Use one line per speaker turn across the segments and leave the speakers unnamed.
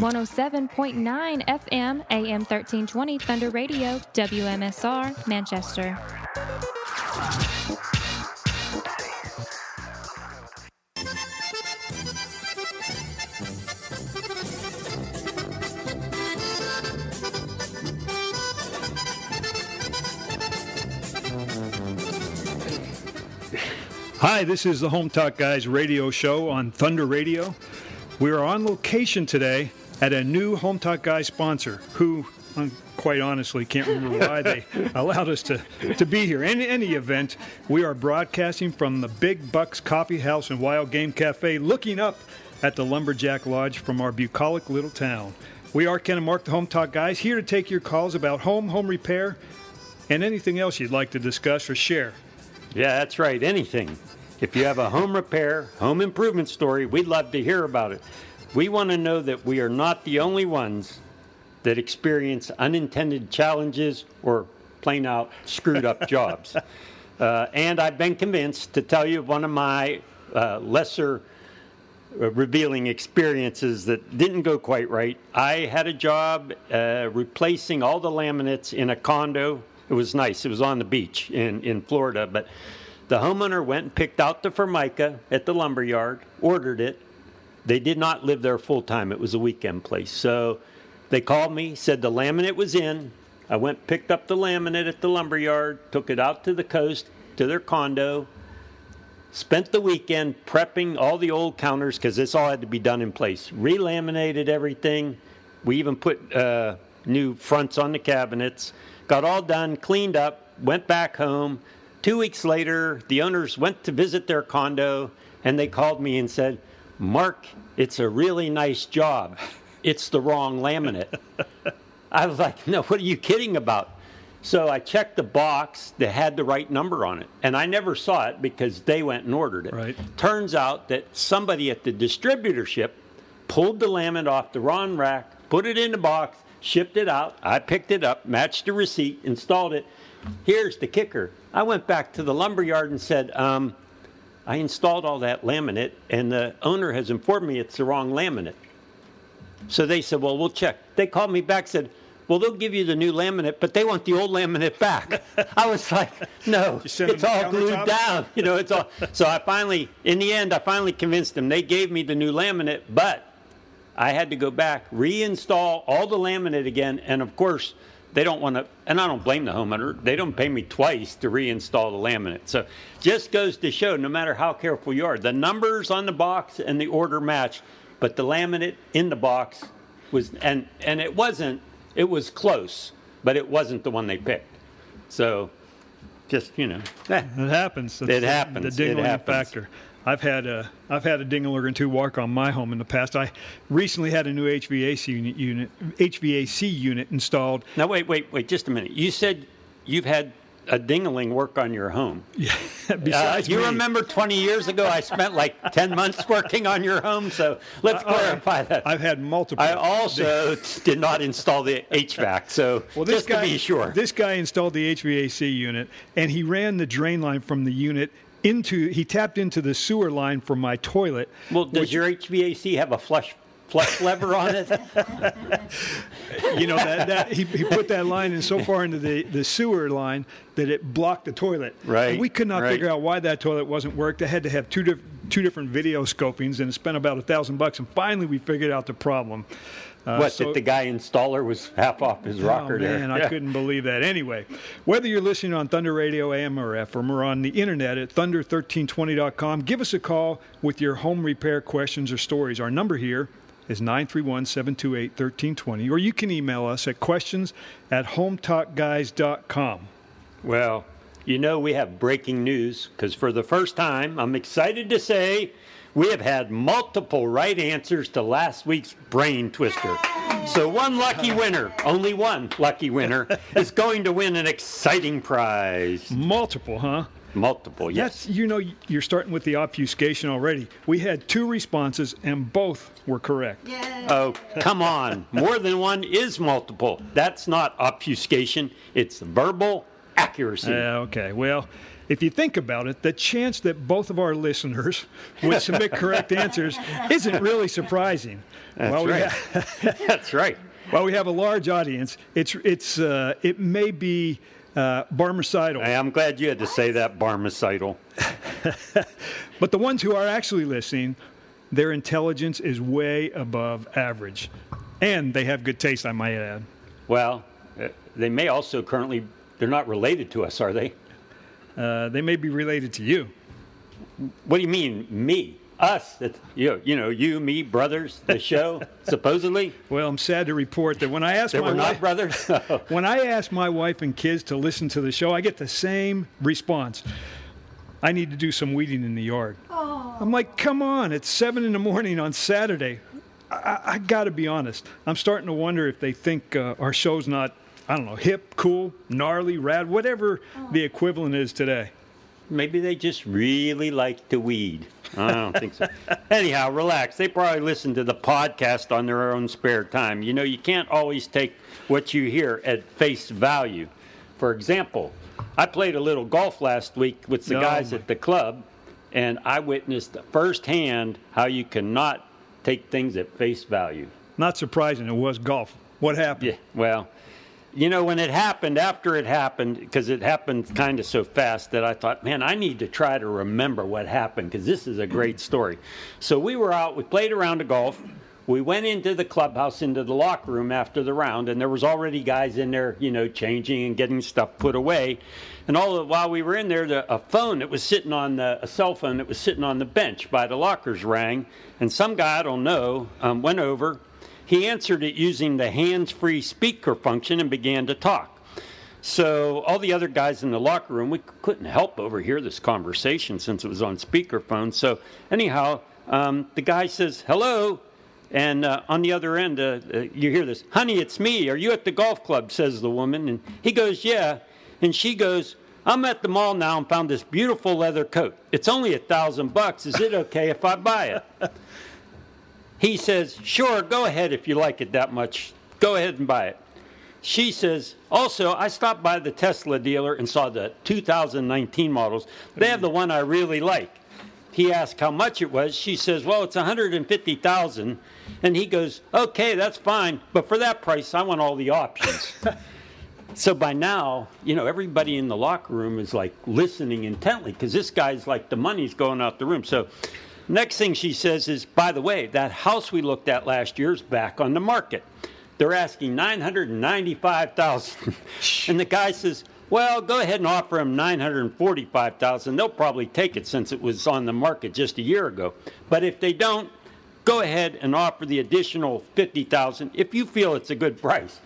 107.9 FM, AM 1320 Thunder Radio, WMSR, Manchester.
Hi, this is the Home Talk Guys radio show on Thunder Radio. We are on location today at a new Home Talk Guys sponsor who, quite honestly, can't remember why they allowed us to be here. In any event, we are broadcasting from the Big Bucks Coffee House and Wild Game Cafe, looking up at the Lumberjack Lodge from our bucolic little town. We are Ken and Mark, the Home Talk Guys, here to take your calls about home repair, and anything else you'd like to discuss or share.
Yeah, that's right. Anything. If you have a home repair, home improvement story, we'd love to hear about it. We want to know that we are not the only ones that experience unintended challenges or plain out screwed up jobs. And I've been convinced to tell you one of my lesser revealing experiences that didn't go quite right. I had a job replacing all the laminates in a condo. It was nice. It was on the beach in Florida, but the homeowner went and picked out the Formica at the lumber yard, ordered it. They did not live there full time. It was a weekend place. So they called me, said the laminate was in. I went, picked up the laminate at the lumber yard, took it out to the coast, to their condo, spent the weekend prepping all the old counters because this all had to be done in place. Relaminated everything. We even put new fronts on the cabinets. Got all done, cleaned up, went back home. 2 weeks later, the owners went to visit their condo, and they called me and said, Mark, it's a really nice job. It's the wrong laminate. I was like, no, what are you kidding about? So I checked the box that had the right number on it, and I never saw it because they went and ordered it.
Right.
Turns out that somebody at the distributorship pulled the laminate off the wrong rack, put it in the box, shipped it out. I picked it up, matched the receipt, installed it. Here's the kicker. I went back to the lumber yard and said, I installed all that laminate, and the owner has informed me it's the wrong laminate. So they said, well, we'll check. They called me back, said, well, they'll give you the new laminate, but they want the old laminate back. I was like, no, it's all glued down. You know, it's all. So in the end, I finally convinced them. They gave me the new laminate, but I had to go back, reinstall all the laminate again, and of course, they don't want to, and I don't blame the homeowner, they don't pay me twice to reinstall the laminate. So just goes to show, no matter how careful you are, the numbers on the box and the order match, but the laminate in the box was, and it wasn't, it was close, but it wasn't the one they picked. So just, you know.
It happens.
It happens.
The ding-a-ling factor. I've had a ding-a-ling or two work on my home in the past. I recently had a new HVAC unit installed.
Now wait, just a minute. You said you've had a ding-a-ling work on your home.
Yeah. Besides
you
me.
Remember 20 years ago I spent like 10 months working on your home, so let's clarify that.
I've had multiple.
I also did not install the HVAC, so just to be sure.
This guy installed the HVAC unit, and he ran the drain line from the unit he tapped into the sewer line for my toilet.
Well, does your HVAC have a flush lever on it?
You know, that he put that line in so far into the sewer line that it blocked the toilet.
Right.
And we could not figure out why that toilet wasn't worked. I had to have two different video scopings, and it spent about $1,000. And finally, we figured out the problem.
That the guy installer was half off his rocker there?
Oh, man, I couldn't believe that. Anyway, whether you're listening on Thunder Radio, AM or FM, or on the internet at thunder1320.com, give us a call with your home repair questions or stories. Our number here is 931-728-1320, or you can email us at questions@hometalkguys.com.
Well, you know we have breaking news, because for the first time, I'm excited to say, we have had multiple right answers to last week's brain twister. So one lucky winner, only one lucky winner, is going to win an exciting prize.
Multiple, huh?
Multiple, yes.
You're starting with the obfuscation already. We had 2 responses, and both were correct.
Yay.
Oh, come on. More than one is multiple. That's not obfuscation. It's verbal accuracy.
Okay, well, if you think about it, the chance that both of our listeners would submit correct answers isn't really surprising.
That's right. That's right.
While we have a large audience, it may be barmicidal.
I'm glad you had to say that, barmicidal.
But the ones who are actually listening, their intelligence is way above average. And they have good taste, I might add.
Well, they may also they're not related to us, are they?
They may be related to you.
What do you mean, me? Us? You, me, brothers, the show, supposedly?
Well, I'm sad to report that when I ask
we're not brothers?
When I ask my wife and kids to listen to the show, I get the same response. I need to do some weeding in the yard. Aww. I'm like, come on, it's 7 a.m. on Saturday. I got to be honest. I'm starting to wonder if they think our show's not, I don't know, hip, cool, gnarly, rad, whatever the equivalent is today.
Maybe they just really like to weed. I don't think so. Anyhow, relax. They probably listen to the podcast on their own spare time. You know, you can't always take what you hear at face value. For example, I played a little golf last week with the guys at the club, and I witnessed firsthand how you cannot take things at face value.
Not surprising. It was golf. What happened?
Yeah, well, you know, when it happened, after it happened, because it happened kind of so fast that I thought, man, I need to try to remember what happened because this is a great story. So we were out, we played a round of golf. We went into the clubhouse, into the locker room after the round, and there was already guys in there, you know, changing and getting stuff put away. And while we were in there, a phone that was sitting on a cell phone that was sitting on the bench by the lockers rang, and some guy, I don't know, went over. He answered it using the hands-free speaker function and began to talk. So all the other guys in the locker room, we couldn't help overhear this conversation since it was on speakerphone. So anyhow, the guy says, hello. And on the other end, you hear this, honey, it's me. Are you at the golf club, says the woman. And he goes, yeah. And she goes, I'm at the mall now and found this beautiful leather coat. It's only $1,000. Is it okay if I buy it? He says, sure, go ahead if you like it that much. Go ahead and buy it. She says, also, I stopped by the Tesla dealer and saw the 2019 models. They have the one I really like. He asked how much it was. She says, well, it's $150,000. And he goes, okay, that's fine. But for that price, I want all the options. So by now, you know, everybody in the locker room is like listening intently because this guy's like the money's going out the room. So next thing she says is, by the way, that house we looked at last year is back on the market. They're asking $995,000. And the guy says, well, go ahead and offer them $945,000. They'll probably take it since it was on the market just a year ago. But if they don't, go ahead and offer the additional $50,000 if you feel it's a good price.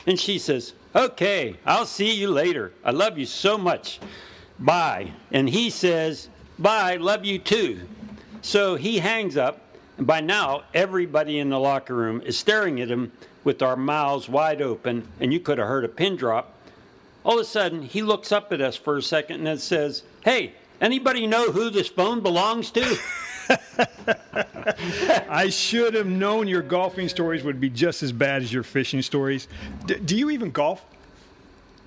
And she says, okay, I'll see you later. I love you so much. Bye. And he says, bye, love you too. So he hangs up, and by now, everybody in the locker room is staring at him with our mouths wide open, and you could have heard a pin drop. All of a sudden, he looks up at us for a second and then says, hey, anybody know who this phone belongs to?
I should have known your golfing stories would be just as bad as your fishing stories. Do you even golf?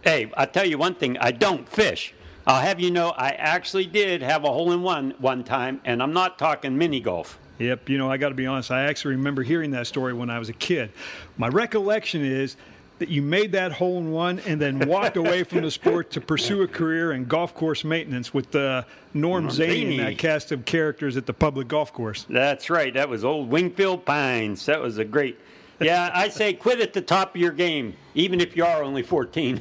Hey, I'll tell you one thing, I don't fish. I'll have you know, I actually did have a hole-in-one one time, and I'm not talking mini golf.
Yep, you know, I got to be honest, I actually remember hearing that story when I was a kid. My recollection is that you made that hole-in-one and then walked away from the sport to pursue a career in golf course maintenance with Norm Zaney and that cast of characters at the public golf course.
That's right, that was old Wingfield Pines. That was a great... Yeah, I say quit at the top of your game, even if you are only 14.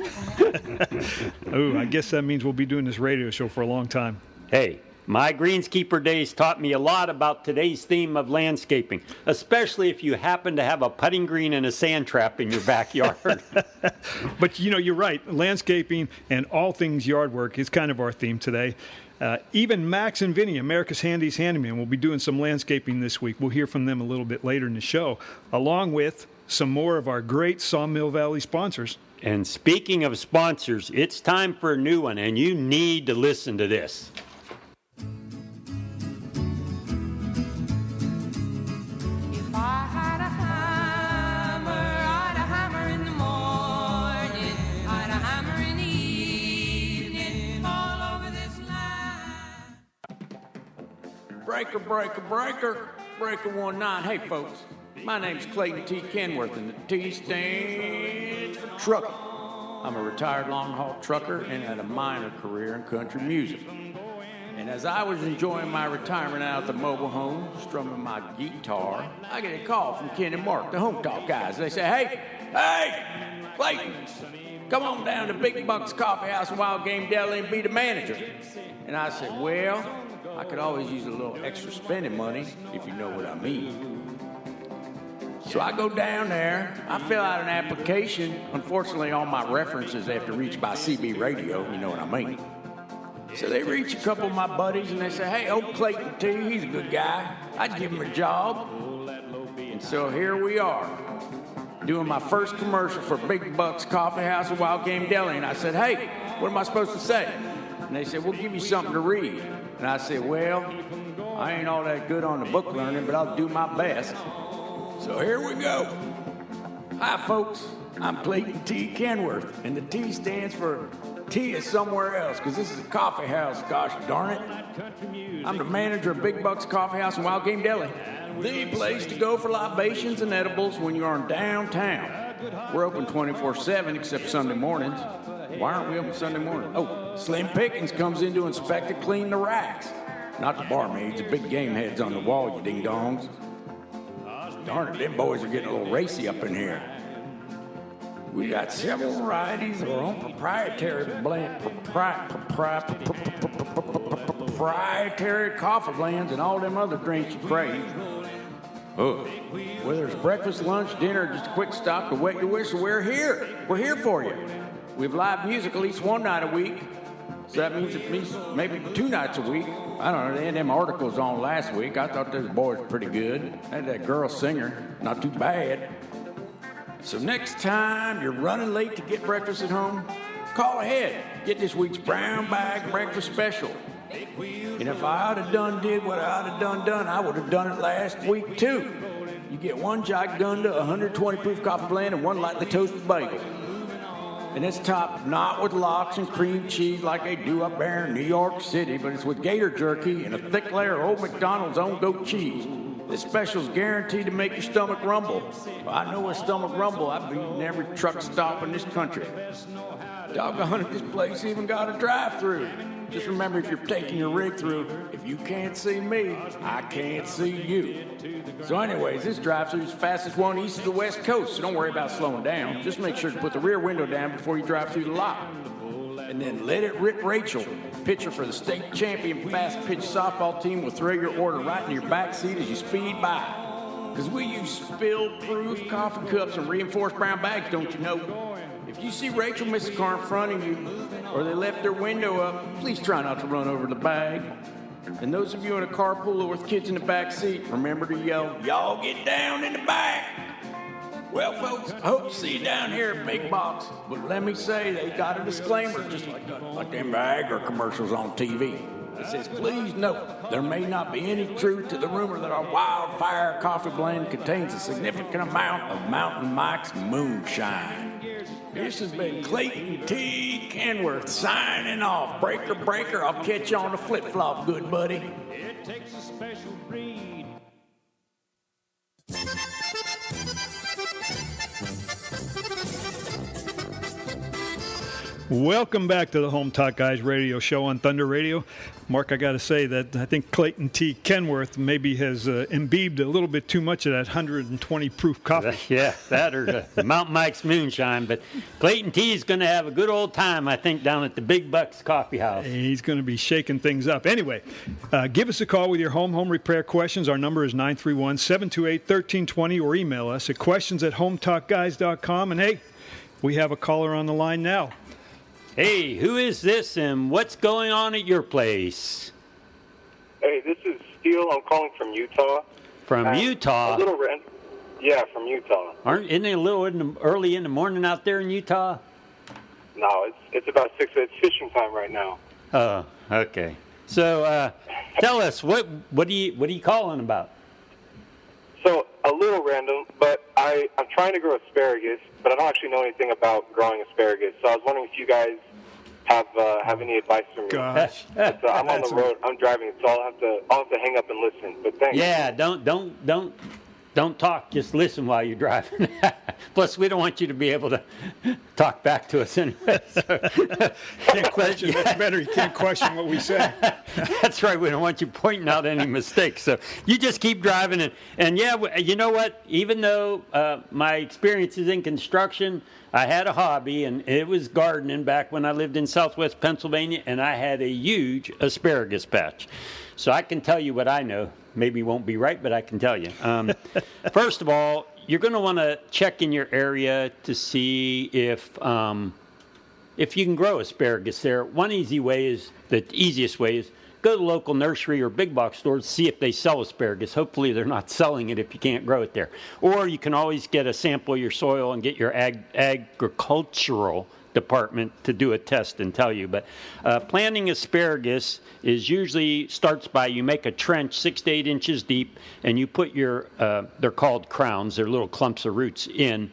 Oh, I guess that means we'll be doing this radio show for a long time.
Hey, my greenskeeper days taught me a lot about today's theme of landscaping, especially if you happen to have a putting green and a sand trap in your backyard.
But, you know, you're right. Landscaping and all things yard work is kind of our theme today. Even Max and Vinny, America's Handy's Handyman, will be doing some landscaping this week. We'll hear from them a little bit later in the show, along with some more of our great Sawmill Valley sponsors.
And speaking of sponsors, it's time for a new one, and you need to listen to this.
If I had a hammer, I'd a hammer in the morning, I'd a hammer in the
Breaker, breaker, breaker. Breaker 19. Hey, folks. My name's Clayton T. Kenworth, and the T stands for trucker. I'm a retired long-haul trucker and had a minor career in country music. And as I was enjoying my retirement out at the mobile home, strumming my guitar, I get a call from Ken and Mark, the Home Talk guys. They say, hey, Clayton, come on down to Big Buck's Coffee House and Wild Game Deli and be the manager. And I said, well, I could always use a little extra spending money, if you know what I mean. So I go down there, I fill out an application. Unfortunately, all my references have to reach by CB radio, you know what I mean. So they reach a couple of my buddies and they say, hey, old Clayton T, he's a good guy. I'd give him a job. And so here we are, doing my first commercial for Big Buck's Coffee House and Wild Game Deli. And I said, hey, what am I supposed to say? And they said, we'll give you something to read. And I said, well, I ain't all that good on the book learning, but I'll do my best. So here we go. Hi, folks. I'm Clayton T. Kenworth, and the T stands for T is somewhere else, because this is a coffee house, gosh darn it. I'm the manager of Big Buck's Coffee House and Wild Game Deli, the place to go for libations and edibles when you're in downtown. We're open 24/7 except Sunday mornings. Why aren't we open Sunday morning? Oh, Slim Pickens comes in to inspect and clean the racks. Not the barmaids, the big game heads on the wall, you ding-dongs. Darn it, them boys are getting a little racy up in here. We got several varieties of our own proprietary blend, proprietary coffee blends, and all them other drinks you crave. Oh, whether it's breakfast, lunch, dinner, or just a quick stop to wet your whistle, we're here. We're here for you. We have live music at least one night a week. So that means at least maybe 2 nights a week. I don't know, they had them articles on last week. I thought those boys were pretty good. Had that girl singer, not too bad. So next time you're running late to get breakfast at home, call ahead. Get this week's brown bag breakfast special. And if I did what I done, I would have done it last week too. You get one Gigunda 120 proof coffee blend and one lightly toasted bagel. And it's topped not with lox and cream cheese like they do up there in New York City, but it's with gator jerky and a thick layer of Old McDonald's own goat cheese. This special's guaranteed to make your stomach rumble. Well, I know a stomach rumble. I've been in every truck stop in this country. Doggone it, this place even got a drive-through. Just remember, if you're taking your rig through, if you can't see me, I can't see you. So anyways, this drive-through is the fastest one east of the West Coast, so don't worry about slowing down. Just make sure to put the rear window down before you drive through the lot. And then let it rip Rachel, pitcher for the state champion fast-pitch softball team, will throw your order right in your back seat as you speed by. Because we use spill-proof coffee cups and reinforced brown bags, don't you know? If you see Rachel miss a car in front of you, or they left their window up, please try not to run over the bag. And those of you in a carpool with kids in the back seat, remember to yell, y'all get down in the back. Well, folks, I hope to see you down here at Big Box. But let me say, they got a disclaimer, just like them Viagra commercials on TV. It says, please note, there may not be any truth to the rumor that our Wildfire coffee blend contains a significant amount of Mountain Mike's moonshine. This has been Clayton T. Kenworth signing off. Breaker, breaker, I'll catch you on the flip-flop, good buddy.
It takes a special breed.
Welcome back to the Home Talk Guys radio show on Thunder Radio. Mark, I got to say that I think Clayton T. Kenworth maybe has imbibed a little bit too much of that 120 proof coffee.
Yeah, that or the Mountain Mike's moonshine. But Clayton T. is going to have a good old time, I think, down at the Big Bucks Coffee House.
He's going to be shaking things up. Anyway, give us a call with your home repair questions. Our number is 931-728-1320, or email us at questions@hometalkguys.com. And hey, we have a caller on the line now.
Hey, who is this and what's going on at your place?
Hey, this is Steele. I'm calling from Utah.
From Utah?
A little random. Yeah, from Utah.
Isn't it a little early in the morning out there in Utah?
No, it's about 6. It's fishing time right now.
Oh, okay. So tell us, what are you calling about?
So, a little random, but I'm trying to grow asparagus, but I don't actually know anything about growing asparagus. So I was wondering if you guys have any advice for me.
Gosh.
But, I'm on the road. I'm driving, so I'll have to hang up and listen. But thanks.
Yeah, don't talk. Just listen while you're driving. Plus, we don't want you to be able to talk back to us anyway. So.
Can't question. That's better. You can't question what we say.
That's right. We don't want you pointing out any mistakes. So you just keep driving. And yeah, you know what? Even though my experience is in construction, I had a hobby, and it was gardening back when I lived in southwest Pennsylvania, and I had a huge asparagus patch. So I can tell you what I know. Maybe won't be right, but I can tell you. First of all, you're going to want to check in your area to see if you can grow asparagus there. One the easiest way is go to the local nursery or big box stores, see if they sell asparagus. Hopefully they're not selling it if you can't grow it there. Or you can always get a sample of your soil and get your agricultural department to do a test and tell you. But planting asparagus usually starts by you make a trench 6 to 8 inches deep, and you put your, they're called crowns, they're little clumps of roots in.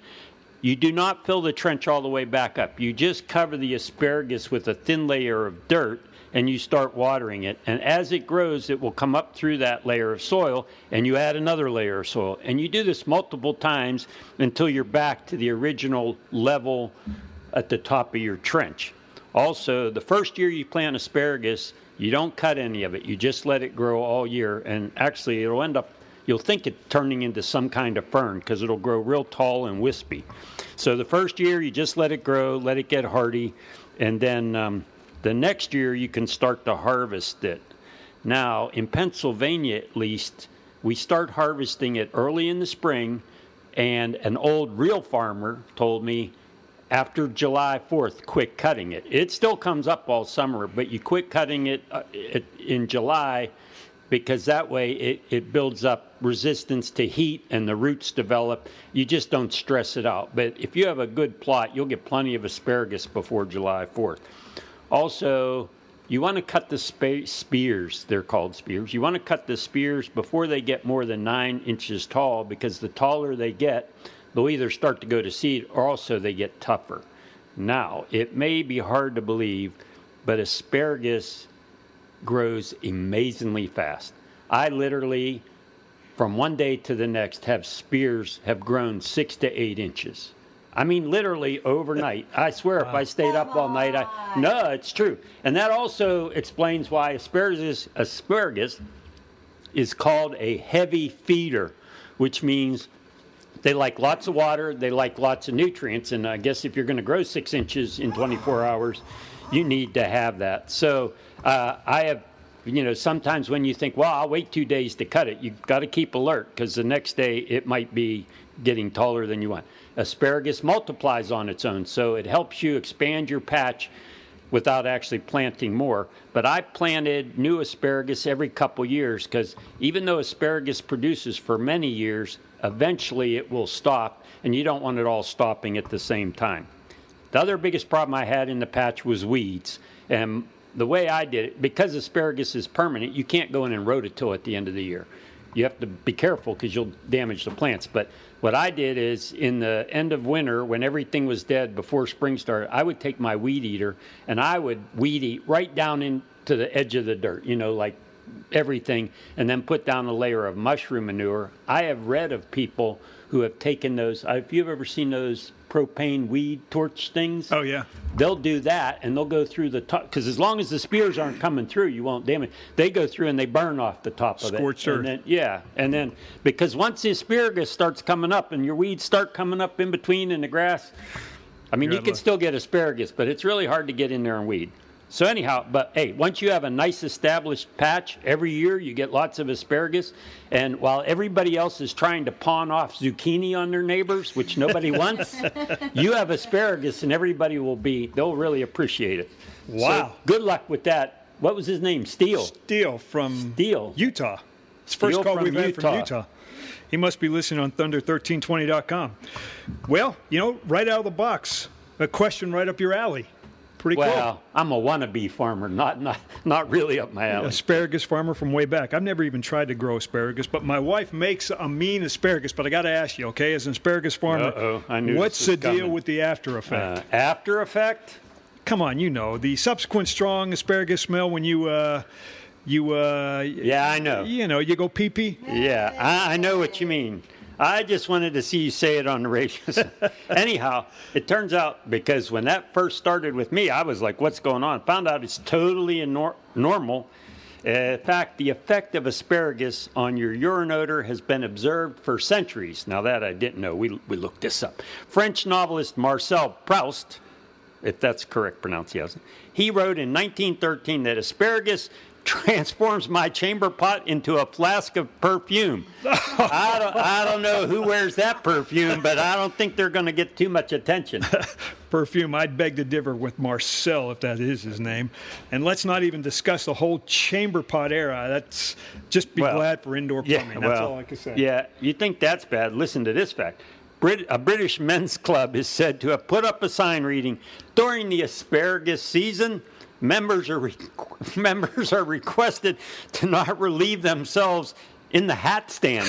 You do not fill the trench all the way back up. You just cover the asparagus with a thin layer of dirt, and you start watering it. And as it grows, it will come up through that layer of soil, and you add another layer of soil. And you do this multiple times until you're back to the original level at the top of your trench. Also, the first year you plant asparagus, you don't cut any of it. You just let it grow all year, and actually it'll end up, you'll think it's turning into some kind of fern because it'll grow real tall and wispy. So the first year you just let it grow, let it get hardy, and then the next year you can start to harvest it. Now, in Pennsylvania at least, we start harvesting it early in the spring, and an old real farmer told me after July 4th, quit cutting it. It still comes up all summer, but you quit cutting it in July because that way it builds up resistance to heat and the roots develop. You just don't stress it out. But if you have a good plot, you'll get plenty of asparagus before July 4th. Also, you want to cut the spears. They're called spears. You want to cut the spears before they get more than 9 inches tall, because the taller they get, they'll either start to go to seed or also they get tougher. Now, it may be hard to believe, but asparagus grows amazingly fast. I literally, from one day to the next, have spears have grown 6 to 8 inches. I mean, literally overnight. I swear, if I stayed up all night, no, it's true. And that also explains why asparagus is called a heavy feeder, which means they like lots of water, they like lots of nutrients, and I guess if you're going to grow 6 inches in 24 hours, you need to have that. So I have, sometimes when you think, well, I'll wait 2 days to cut it, you've got to keep alert, because the next day it might be getting taller than you want. Asparagus multiplies on its own, so it helps you expand your patch without actually planting more. But I planted new asparagus every couple years, because even though asparagus produces for many years, eventually it will stop, and you don't want it all stopping at the same time. The other biggest problem I had in the patch was weeds. And the way I did it, because asparagus is permanent, you can't go in and rototill at the end of the year. You have to be careful because you'll damage the plants. But what I did is, in the end of winter, when everything was dead before spring started, I would take my weed eater and I would weed eat right down into the edge of the dirt, like everything, and then put down a layer of mushroom manure. I have read of people who have taken those. If you've ever seen those propane weed torch things?
Oh, yeah.
They'll do that, and they'll go through the top, because as long as the spears aren't coming through, you won't damage. They go through and they burn off the top of it.
Scorched earth.
And then because once the asparagus starts coming up and your weeds start coming up in between in the grass, I mean, you can still get asparagus, but it's really hard to get in there and weed. So anyhow, but hey, once you have a nice established patch, every year you get lots of asparagus. And while everybody else is trying to pawn off zucchini on their neighbors, which nobody wants, you have asparagus and everybody they'll really appreciate it.
Wow.
So good luck with that. What was his name?
Steele from Utah. It's the first call we've had from Utah. He must be listening on Thunder1320.com. Well, right out of the box, a question right up your alley. Pretty cool.
Well, I'm a wannabe farmer, not really up my alley.
Asparagus farmer from way back. I've never even tried to grow asparagus, but my wife makes a mean asparagus. But I got to ask you, okay, as an asparagus farmer,
I knew
what's the deal
coming.
with the after effect?
After effect?
come on, the subsequent strong asparagus smell when
Yeah, I know.
You go pee-pee.
Yeah, I know what you mean. I just wanted to see you say it on the radio. Anyhow, it turns out, because when that first started with me, I was like, what's going on? Found out it's totally normal. In fact, the effect of asparagus on your urine odor has been observed for centuries. Now, that I didn't know. We looked this up. French novelist Marcel Proust, if that's correct pronunciation, he wrote in 1913 that asparagus transforms my chamber pot into a flask of perfume. I don't know who wears that perfume, but I don't think they're going to get too much attention.
Perfume, I'd beg to differ with Marcel, if that is his name. And let's not even discuss the whole chamber pot era. That's just be glad for indoor plumbing. That's all I can say.
Yeah, you think that's bad? Listen to this fact. A British men's club is said to have put up a sign reading, during the asparagus season, members are requested to not relieve themselves in the hat stand.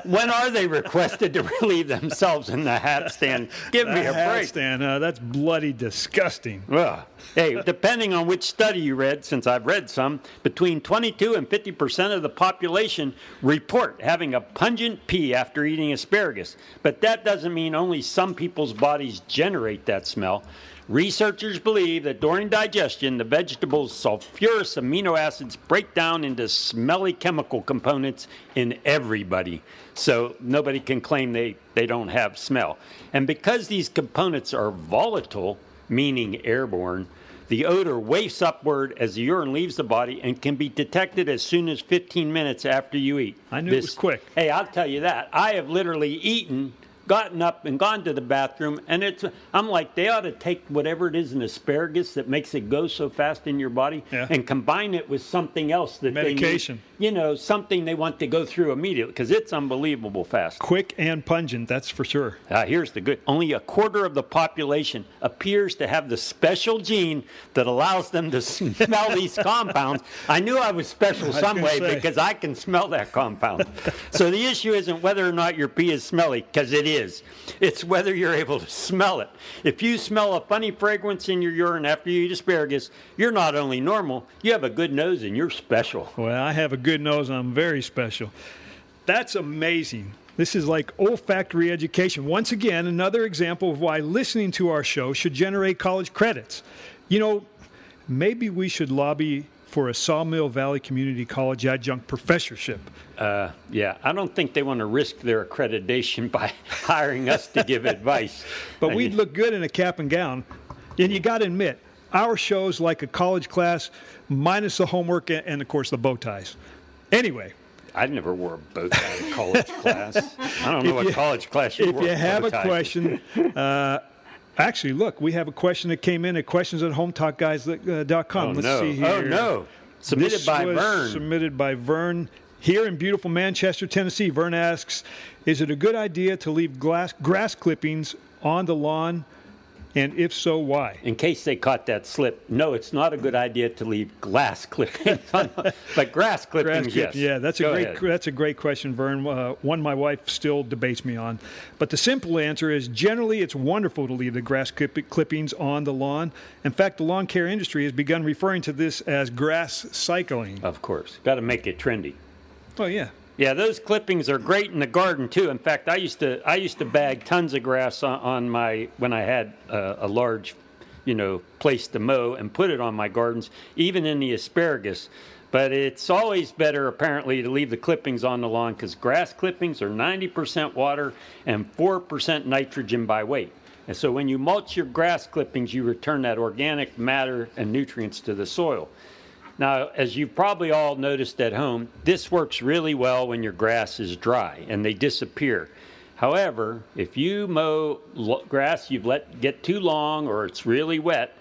When are they requested to relieve themselves in the hat stand? Give me a
hat
break.
Stand, that's bloody disgusting.
Well, hey, depending on which study you read, since I've read some, between 22 and 50% of the population report having a pungent pee after eating asparagus. But that doesn't mean only some people's bodies generate that smell. Researchers believe that during digestion, the vegetable's sulfurous amino acids break down into smelly chemical components in everybody. So nobody can claim they don't have smell. And because these components are volatile, meaning airborne, the odor wafts upward as the urine leaves the body and can be detected as soon as 15 minutes after you eat.
I knew it was quick.
Hey, I'll tell you that. I have literally eaten, gotten up and gone to the bathroom, and I'm like, they ought to take whatever it is in asparagus that makes it go so fast in your body and combine it with something else that
medication.
They need, something they want to go through immediately, because it's unbelievable fast.
Quick and pungent, that's for sure.
Here's the good. Only a quarter of the population appears to have the special gene that allows them to smell these compounds. I knew I was special some way because I can smell that compound. So the issue isn't whether or not your pee is smelly, because it is. It's whether you're able to smell it. If you smell a funny fragrance in your urine after you eat asparagus, you're not only normal, you have a good nose and you're special.
Well, I have a good nose. I'm very special. That's amazing. This is like olfactory education. Once again, another example of why listening to our show should generate college credits. Maybe we should lobby for a Sawmill Valley Community College adjunct professorship.
Yeah, I don't think they want to risk their accreditation by hiring us to give advice.
But we'd look good in a cap and gown. And you got to admit, our show's like a college class minus the homework and, of course, the bow ties. Anyway.
I never wore a bow tie in college class. I don't know what college class you wore.
If you have a question, actually, look, we have a question that came in at questions@hometalkguys.com. Let's see here.
Oh, no. Submitted by Vern.
Submitted by Vern. Here in beautiful Manchester, Tennessee, Vern asks, is it a good idea to leave grass clippings on the lawn? And if so, why?
In case they caught that slip, no, it's not a good idea to leave glass clippings on, but grass clippings, yes.
Yeah, that's a great question, Vern. One my wife still debates me on. But the simple answer is generally it's wonderful to leave the grass clippings on the lawn. In fact, the lawn care industry has begun referring to this as grass cycling.
Of course. Got to make it trendy.
Oh, yeah.
Yeah, those clippings are great in the garden too. In fact, I used to bag tons of grass on my when I had a large, place to mow and put it on my gardens, even in the asparagus. But it's always better, apparently, to leave the clippings on the lawn because grass clippings are 90% water and 4% nitrogen by weight. And so when you mulch your grass clippings, you return that organic matter and nutrients to the soil. Now, as you've probably all noticed at home, this works really well when your grass is dry and they disappear. However, if you mow grass you've let get too long or it's really wet,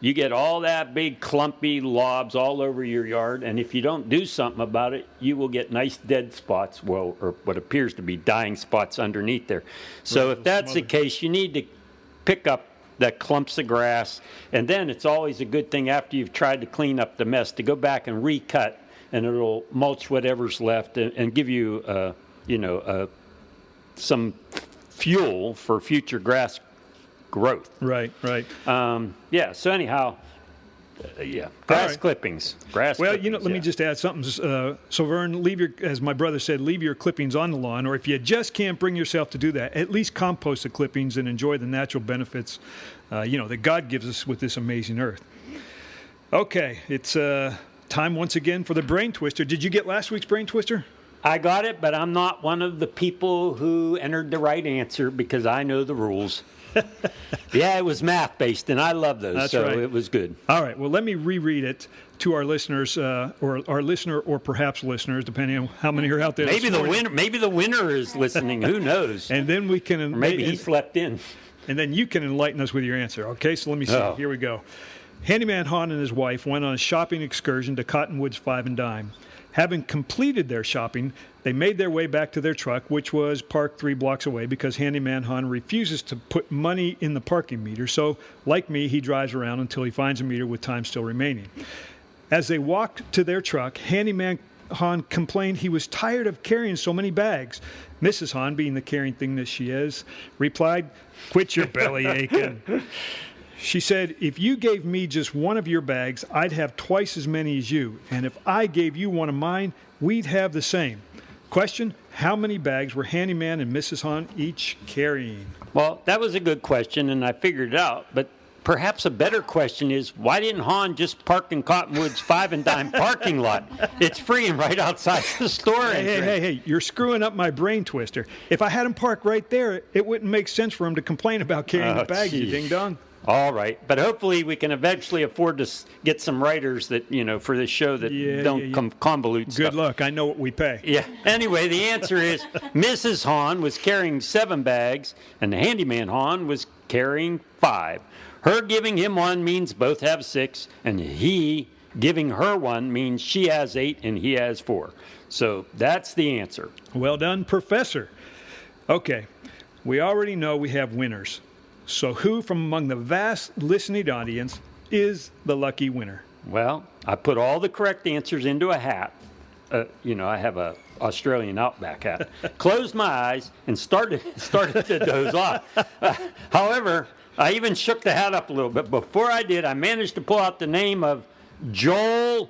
you get all that big clumpy lobs all over your yard, and if you don't do something about it, you will get nice dead spots, or what appears to be dying spots underneath there. So if that's the case, you need to pick up that clumps of grass, and then it's always a good thing after you've tried to clean up the mess to go back and recut, and it'll mulch whatever's left and give you some fuel for future grass growth.
Right.
Yeah. So anyhow, grass
right.
clippings.
Well,
clippings,
let me just add something. So, Vern, as my brother said, leave your clippings on the lawn, or if you just can't bring yourself to do that, at least compost the clippings and enjoy the natural benefits, that God gives us with this amazing earth. Okay, it's time once again for the Brain Twister. Did you get last week's Brain Twister?
I got it, but I'm not one of the people who entered the right answer because I know the rules. Yeah, it was math-based, and I love those,
That's
so
right.
it was good.
All right, well, let me reread it to our listeners, or our listener, or perhaps listeners, depending on how many are out there.
Maybe the winner is listening. Who knows?
And then we can...
Or maybe he slept in.
And then you can enlighten us with your answer. Okay, so let me see.
Oh.
Here we go. Handyman Hahn and his wife went on a shopping excursion to Cottonwoods 5 and Dime. Having completed their shopping, they made their way back to their truck, which was parked 3 blocks away because Handyman Hahn refuses to put money in the parking meter. So, like me, he drives around until he finds a meter with time still remaining. As they walked to their truck, Handyman Hahn complained he was tired of carrying so many bags. Mrs. Hahn, being the caring thing that she is, replied, "Quit your belly aching." She said, "If you gave me just one of your bags, I'd have twice as many as you. And if I gave you one of mine, we'd have the same." Question, how many bags were Handyman and Mrs. Hahn each carrying?
Well, that was a good question, and I figured it out. But perhaps a better question is, why didn't Hahn just park in Cottonwoods 5 and Dime parking lot? It's free and right outside the store.
Hey, you're screwing up my brain twister. If I had him parked right there, it wouldn't make sense for him to complain about carrying the bags, you ding-dong.
All right, but hopefully we can eventually afford to get some writers that, for this show that don't convolute stuff.
Good luck. I know what we pay.
Yeah. Anyway, the answer is Mrs. Hahn was carrying 7 bags, and the Handyman Hahn was carrying 5. Her giving him 1 means both have 6, and he giving her 1 means she has 8 and he has 4. So that's the answer.
Well done, Professor. Okay, we already know we have winners. So who from among the vast listening audience is the lucky winner?
Well, I put all the correct answers into a hat. I have a Australian Outback hat. Closed my eyes and started to doze off. However, I even shook the hat up a little bit. Before I did, I managed to pull out the name of Joel.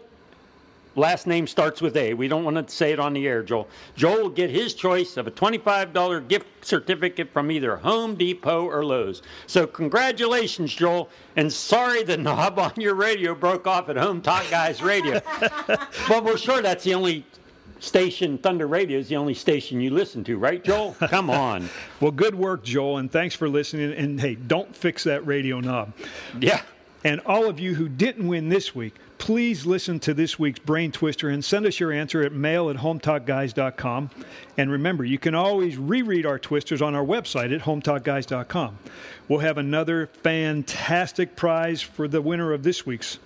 Last name starts with A. We don't want to say it on the air, Joel. Joel will get his choice of a $25 gift certificate from either Home Depot or Lowe's. So congratulations, Joel. And sorry the knob on your radio broke off at Home Talk Guys Radio. But we're sure that's the only station, Thunder Radio is the only station you listen to, right, Joel? Come on.
Well, good work, Joel, and thanks for listening. And hey, don't fix that radio knob.
Yeah.
And all of you who didn't win this week, please listen to this week's Brain Twister and send us your answer at mail@hometalkguys.com. And remember, you can always reread our twisters on our website at hometalkguys.com. We'll have another fantastic prize for the winner of this week's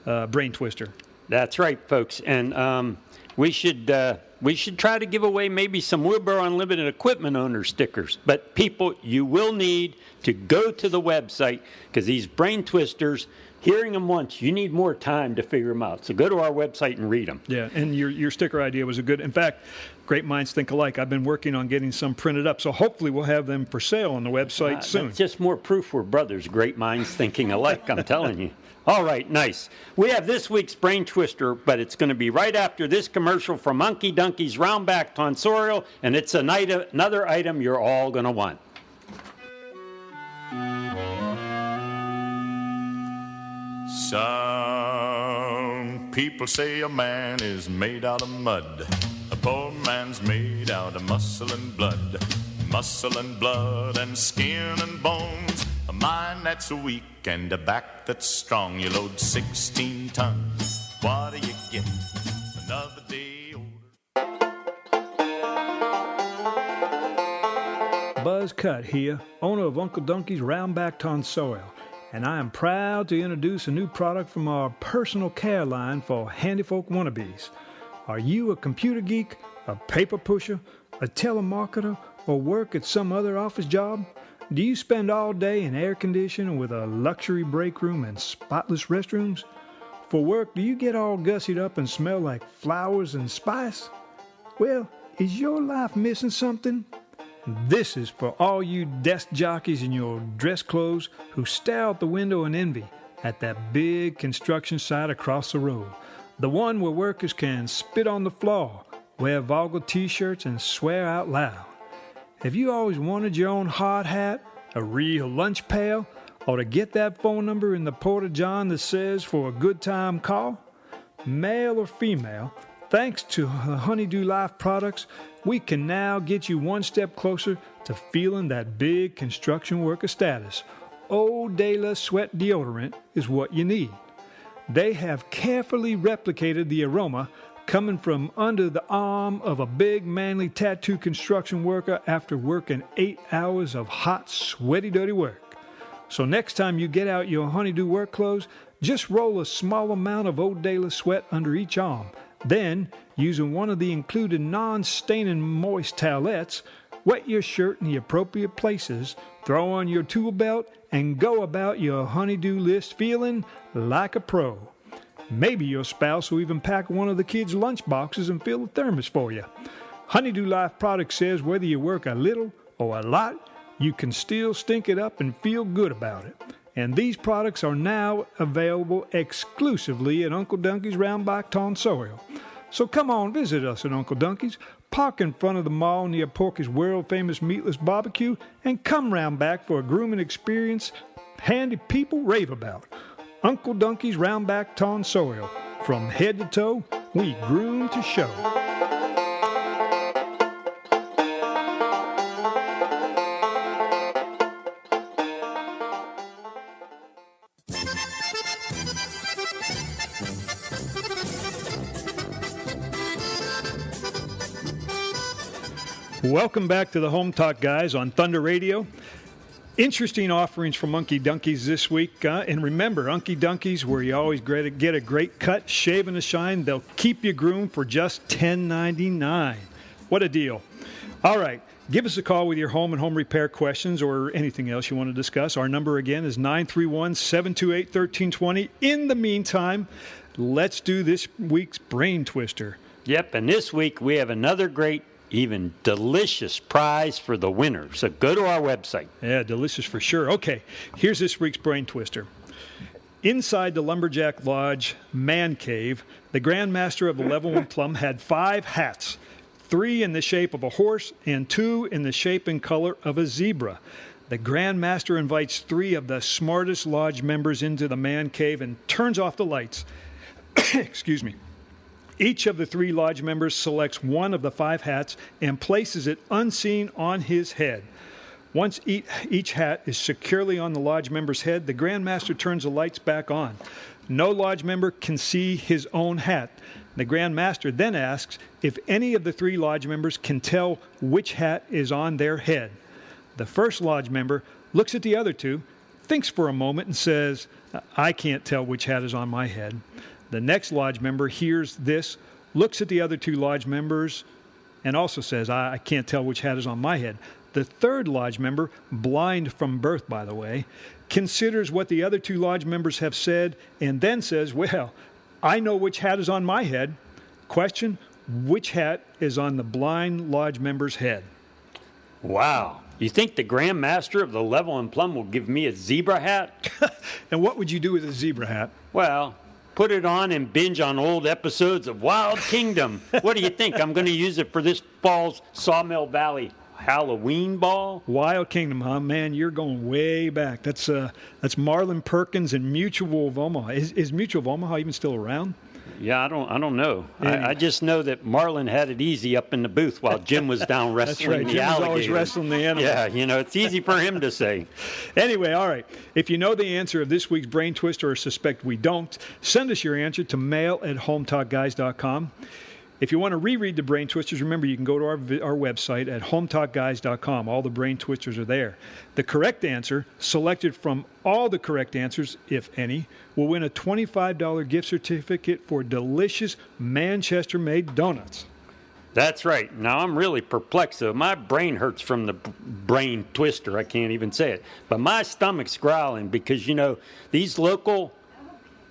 Brain Twister.
That's right, folks. And we should try to give away maybe some Wilbur Unlimited Equipment owner stickers. But people, you will need to go to the website because these Brain Twisters, hearing them once, you need more time to figure them out. So go to our website and read them.
Yeah, and your sticker idea was a good. In fact, great minds think alike. I've been working on getting some printed up, so hopefully we'll have them for sale on the website soon.
That's just more proof we're brothers. Great minds thinking alike, I'm telling you. All right, nice. We have this week's Brain Twister, but it's going to be right after this commercial from Monkey Donkey's Roundback Tonsorial, and it's another item you're all going to want.
Some people say a man is made out of mud. A poor man's made out of muscle and blood. Muscle and blood and skin and bones. A mind that's weak and a back that's strong. You load 16 tons. What do you get? Another day older.
Buzz Cut here, owner of Uncle Donkey's Roundback Tonsorial, and I am proud to introduce a new product from our personal care line for handy folk wannabes. Are you a computer geek, a paper pusher, a telemarketer, or work at some other office job? Do you spend all day in air conditioning with a luxury break room and spotless restrooms? For work, do you get all gussied up and smell like flowers and spice? Well, is your life missing something? This is for all you desk jockeys in your dress clothes who stare out the window in envy at that big construction site across the road. The one where workers can spit on the floor, wear vulgar t-shirts, and swear out loud. Have you always wanted your own hard hat, a real lunch pail, or to get that phone number in the Porta-John that says for a good time call? Male or female, thanks to the Honeydew Life products, we can now get you one step closer to feeling that big construction worker status. Eau de la Sweat deodorant is what you need. They have carefully replicated the aroma coming from under the arm of a big manly tattoo construction worker after working 8 hours of hot, sweaty, dirty work. So next time you get out your Honeydew work clothes, just roll a small amount of Eau de la Sweat under each arm. Then, using one of the included non-staining moist towelettes, wet your shirt in the appropriate places, throw on your tool belt, and go about your honeydew list feeling like a pro. Maybe your spouse will even pack one of the kids' lunch boxes and fill the thermos for you. Honeydew Life product says whether you work a little or a lot, you can still stink it up and feel good about it. And these products are now available exclusively at Uncle Dunky's round by Tonsorial. So come on, visit us at Uncle Dunky's, park in front of the mall near Porky's world-famous meatless barbecue, and come round back for a grooming experience handy people rave about. Uncle Dunky's round back Tonsorial. From head to toe, we groom to show. Welcome back to the Home Talk Guys on Thunder Radio. Interesting offerings from Unky Dunkies this week. And remember, Unky Dunkies, where you always get a great cut, shave and a shine, they'll keep you groomed for just $10.99. What a deal. All right, give us a call with your home and home repair questions or anything else you want to discuss. Our number again is 931-728-1320. In the meantime, let's do this week's Brain Twister.
Yep, and this week we have another great, even delicious prize for the winner. So go to our website.
Yeah, delicious for sure. Okay, here's this week's Brain Twister. Inside the Lumberjack Lodge man cave, the Grand Master of the Level 1 Plum had 5 hats, 3 in the shape of a horse and 2 in the shape and color of a zebra. The Grand Master invites 3 of the smartest lodge members into the man cave and turns off the lights. Excuse me. Each of the 3 lodge members selects one of the 5 hats and places it unseen on his head. Once each hat is securely on the lodge member's head, the Grand Master turns the lights back on. No lodge member can see his own hat. The Grand Master then asks if any of the 3 lodge members can tell which hat is on their head. The first lodge member looks at the other 2, thinks for a moment and says, "I can't tell which hat is on my head." The next lodge member hears this, looks at the other 2 lodge members, and also says, I can't tell which hat is on my head. The third lodge member, blind from birth, by the way, considers what the other 2 lodge members have said and then says, well, I know which hat is on my head. Question, which hat is on the blind lodge member's head?
Wow. You think the Grand Master of the Level and Plum will give me a zebra hat?
And what would you do with a zebra hat?
Well, put it on and binge on old episodes of Wild Kingdom. What do you think? I'm going to use it for this fall's Sawmill Valley Halloween ball.
Wild Kingdom, huh? Man, you're going way back. That's Marlon Perkins and Mutual of Omaha. Is Mutual of Omaha even still around?
Yeah, I don't know. I just know that Marlon had it easy up in the booth while Jim was down wrestling
That's right.
the
Jim was
alligator.
always wrestling the animal.
Yeah, it's easy for him to say.
Anyway, all right. If you know the answer of this week's Brain Twister or suspect we don't, send us your answer to mail@hometalkguys.com. If you want to reread the Brain Twisters, remember you can go to our website at hometalkguys.com. All the Brain Twisters are there. The correct answer, selected from all the correct answers, if any, will win a $25 gift certificate for delicious Manchester-made donuts.
That's right. Now, I'm really perplexed, though. My brain hurts from the Brain Twister. I can't even say it. But my stomach's growling because, these local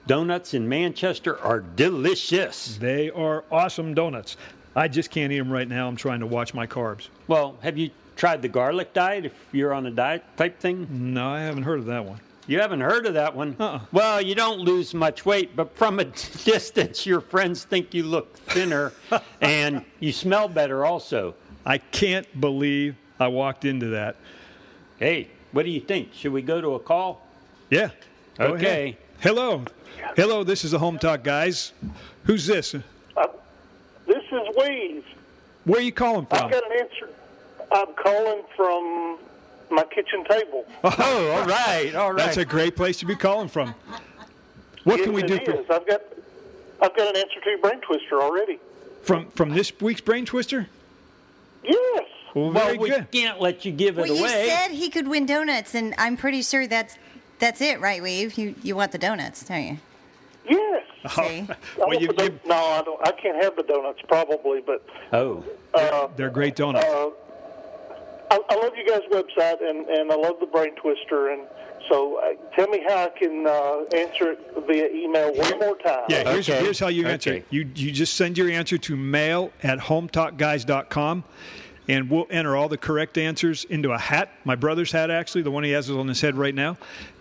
donuts in Manchester are delicious.
They are awesome donuts. I just can't eat them right now. I'm trying to watch my carbs.
Well, have you tried the garlic diet if you're on a diet type thing?
No, I haven't heard of that one.
You haven't heard of that one?
Uh-uh.
Well, you don't lose much weight, but from a distance, your friends think you look thinner and you smell better also.
I can't believe I walked into that.
Hey, what do you think? Should we go to a call?
Yeah. Go
Okay.
ahead. Hello. Hello, this is the Home Talk guys. Who's this?
This is Weave.
Where are you calling from?
I've got an answer. I'm calling from my kitchen table.
Oh, all right, all right.
That's a great place to be calling from. What can we do for
I've got an answer to your brain twister already.
from this week's Brain Twister?
Yes.
Well,
Well,
very
we
good.
can't let you give it
Well, you
away.
said he could win donuts, and I'm pretty sure that's it, right, Weave? You want the donuts, don't you?
Yes.
See?
Well, you give,
No, I don't. I can't have the donuts probably, but
Oh,
they're great donuts.
I love you guys' website and I love the brain twister. And so tell me how I can answer it via email one more time.
Yeah,
Okay.
here's how you answer
Okay.
it. You just send your answer to mail@hometalkguys.com, and we'll enter all the correct answers into a hat. My brother's hat, actually, the one he has on his head right now.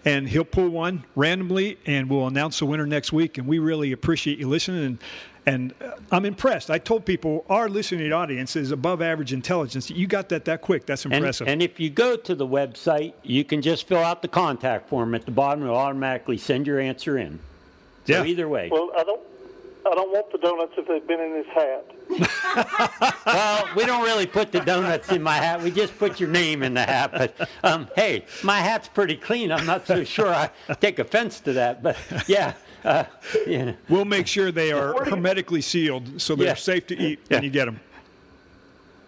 And he'll pull one randomly, and we'll announce the winner next week. And we really appreciate you listening. And I'm impressed. I told people our listening audience is above average intelligence. You got that quick. That's impressive.
and if you go to the website, you can just fill out the contact form at the bottom. It'll automatically send your answer in. So
Yeah.
either way.
Well, I don't want the donuts if they've been in this hat.
Well, we don't really put the donuts in my hat. We just put your name in the hat. But, hey, my hat's pretty clean. I'm not so sure I take offense to that. But, yeah. Yeah.
We'll make sure they are hermetically sealed so they're
Yeah.
safe to eat when you get them.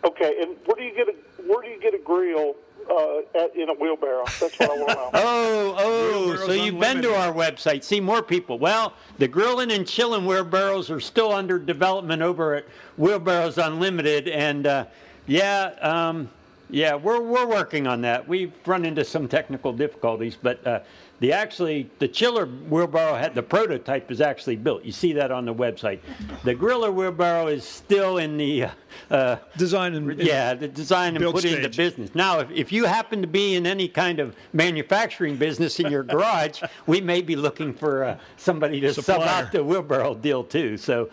Okay, and where do you get a grill in a wheelbarrow? That's what I want to know.
Oh,
Wheelbarrows
so you've been to our website. See more people. Well, the grilling and chilling wheelbarrows are still under development over at Wheelbarrows Unlimited. And, we're working on that. We've run into some technical difficulties, but the chiller wheelbarrow the prototype is actually built. You see that on the website. The griller wheelbarrow is still in the
Design and
the design and
build
put into
stage.
business. Now, if you happen to be in any kind of manufacturing business in your garage, we may be looking for somebody to sub
Supplier.
out the wheelbarrow deal too. So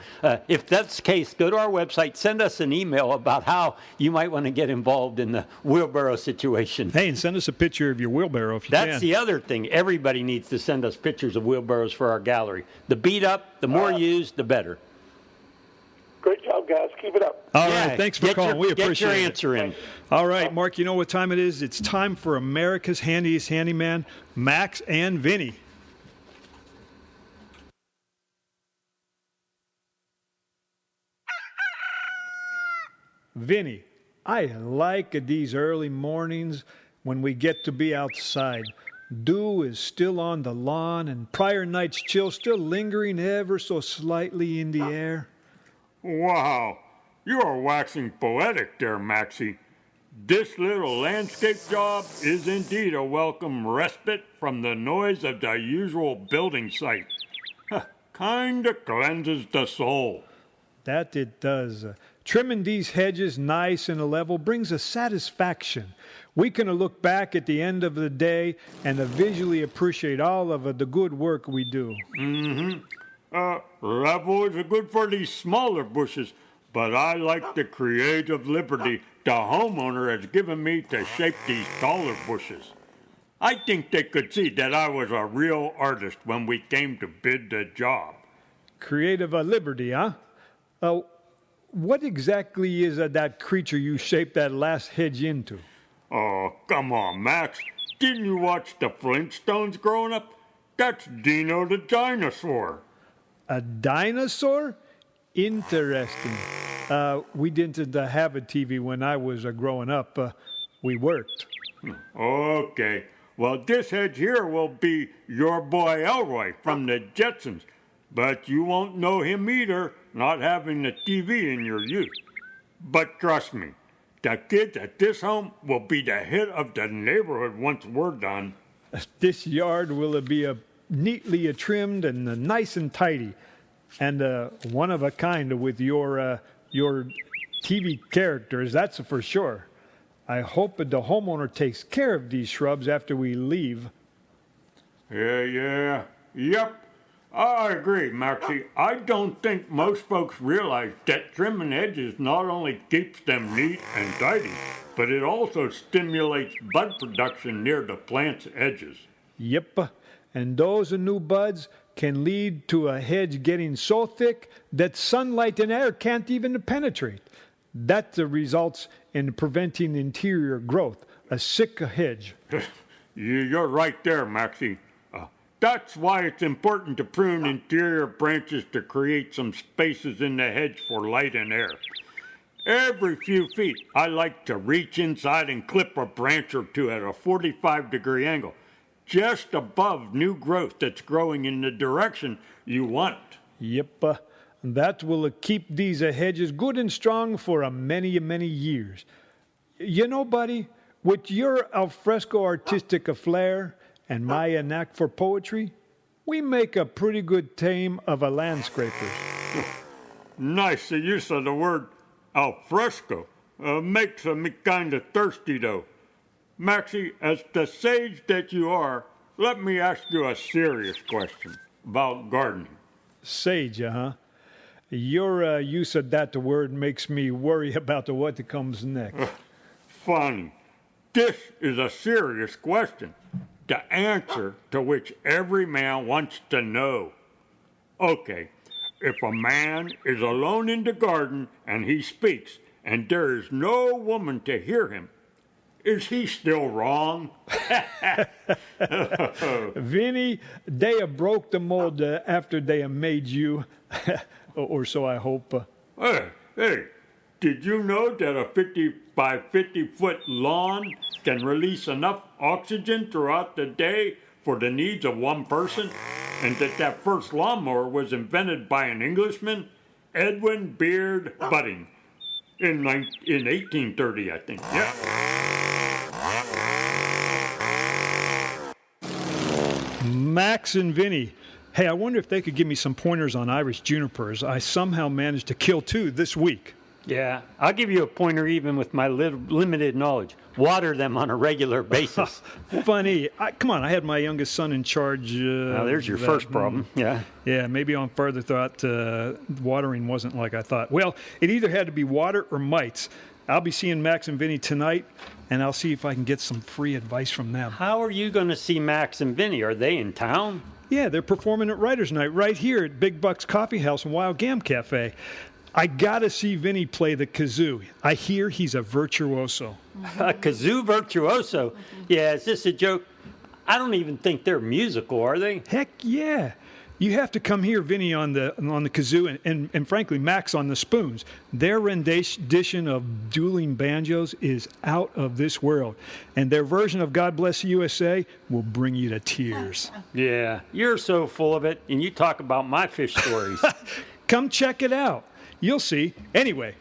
if that's the case, go to our website, send us an email about how you might want to get involved in the wheelbarrow situation.
Hey, and send us a picture of your wheelbarrow if you
That's
can.
the other thing. Everybody needs to send us pictures of wheelbarrows for our gallery. The beat up, the more used, the better.
Great job, guys. Keep it up.
All
Yeah,
right, thanks for calling. We appreciate
Get your
it.
answer in.
All right, Mark, you know what time it is? It's time for America's handiest handyman, Max and Vinny. Vinny, I like these early mornings when we get to be outside. Dew is still on the lawn and prior night's chill still lingering ever so slightly in the air.
Wow, you are waxing poetic there, Maxie. This little landscape job is indeed a welcome respite from the noise of the usual building site. Kinda cleanses the soul.
That it does. Trimming these hedges nice and level brings a satisfaction. We can look back at the end of the day and visually appreciate all of the good work we do.
Level is good for these smaller bushes, but I like the creative liberty the homeowner has given me to shape these taller bushes. I think they could see that I was a real artist when we came to bid the job.
Creative liberty, huh? What exactly is that creature you shaped that last hedge into?
Oh, come on, Max. Didn't you watch the Flintstones growing up? That's Dino the dinosaur.
A dinosaur? Interesting. We didn't have a TV when I was growing up. We worked.
Okay. Well, this hedge here will be your boy Elroy from the Jetsons. But you won't know him either, not having the TV in your youth. But trust me, the kids at this home will be the hit of the neighborhood once we're done.
This yard will be neatly trimmed and nice and tidy, and one of a kind with your TV characters. That's for sure. I hope the homeowner takes care of these shrubs after we leave.
Yep. I agree, Maxie. I don't think most folks realize that trimming edges not only keeps them neat and tidy, but it also stimulates bud production near the plant's edges.
Yep, and those new buds can lead to a hedge getting so thick that sunlight and air can't even penetrate. That results in preventing interior growth, a sick hedge.
You're right there, Maxie. That's why it's important to prune interior branches to create some spaces in the hedge for light and air. Every few feet, I like to reach inside and clip a branch or two at a 45-degree angle, just above new growth that's growing in the direction you want.
Yep, that will keep these hedges good and strong for many, many years. You know, buddy, with your alfresco artistic flair and my knack for poetry, we make a pretty good team of landscapers.
Nice the use of the word alfresco. Makes me kind of thirsty, though. Maxie, as the sage that you are, let me ask you a serious question about gardening.
Sage, huh? Your use of that word makes me worry about what comes next.
Funny. This is a serious question, the answer to which every man wants to know. Okay, if a man is alone in the garden and he speaks and there is no woman to hear him, is he still wrong?
Vinny, they broke the mold after they made you, or so I hope.
Hey, did you know that a 50 by 50 foot lawn can release enough oxygen throughout the day for the needs of one person? And that first lawnmower was invented by an Englishman, Edwin Beard Budding, in 1830, I think. Yeah.
Max and Vinny. Hey, I wonder if they could give me some pointers on Irish junipers. I somehow managed to kill 2 this week.
Yeah, I'll give you a pointer even with my limited knowledge. Water them on a regular basis.
Funny. Come on, I had my youngest son in charge.
Now, there's your first problem. Yeah.
Yeah, maybe on further thought, watering wasn't like I thought. Well, it either had to be water or mites. I'll be seeing Max and Vinny tonight, and I'll see if I can get some free advice from them.
How are you going to see Max and Vinny? Are they in town?
Yeah, they're performing at Writers' Night right here at Big Buck's Coffee House and Wild Gam Cafe. I gotta see Vinny play the kazoo. I hear he's a virtuoso.
A kazoo virtuoso? Yeah, is this a joke? I don't even think they're musical, are they?
Heck yeah. You have to come hear Vinny on the kazoo and frankly Max on the spoons. Their rendition of dueling banjos is out of this world. And their version of God Bless the USA will bring you to tears.
Yeah, you're so full of it, and you talk about my fish stories.
Come check it out. You'll see. Anyway,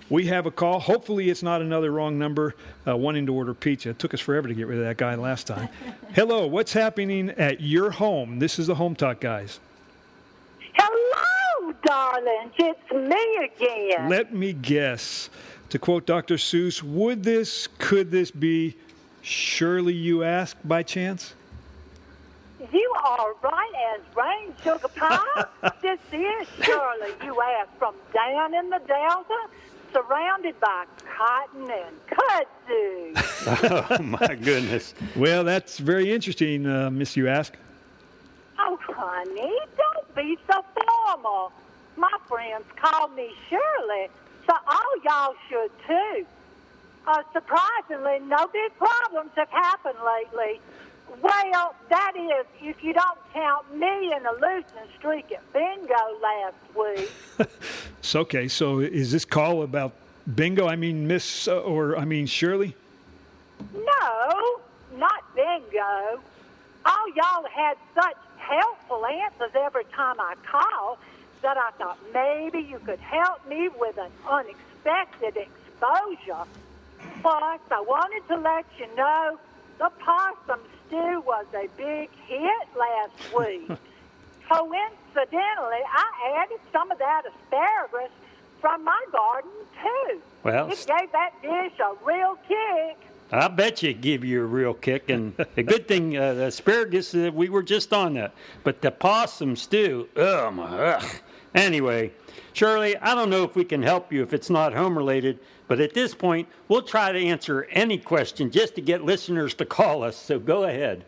we have a call. Hopefully it's not another wrong number wanting to order pizza. It took us forever to get rid of that guy last time. Hello, what's happening at your home? This is the Home Talk guys.
Hello, darlings. It's me again.
Let me guess. To quote Dr. Seuss, could this be Shirley you ask by chance?
You are right as rain, sugar pie. This is Shirley you asked from down in the Delta, surrounded by cotton and kudzu.
Oh, my goodness.
Well, that's very interesting, Miss You Ask.
Oh, honey, don't be so formal. My friends call me Shirley, so all y'all should too. Surprisingly, no big problems have happened lately. Well, that is, if you don't count me in a losing streak at bingo last week.
It's okay. So is this call about bingo? I mean, Shirley?
No, not bingo. All y'all had such helpful answers every time I called that I thought maybe you could help me with an unexpected exposure. Plus, I wanted to let you know the possum stew was a big hit last week. Coincidentally, I added some of that asparagus from my garden, too.
Well,
It gave that dish a real kick.
I bet you it give you a real kick. And a good thing, the asparagus, we were just on that. But the possum stew, ugh. Anyway, Shirley, I don't know if we can help you if it's not home-related, but at this point, we'll try to answer any question just to get listeners to call us. So go ahead.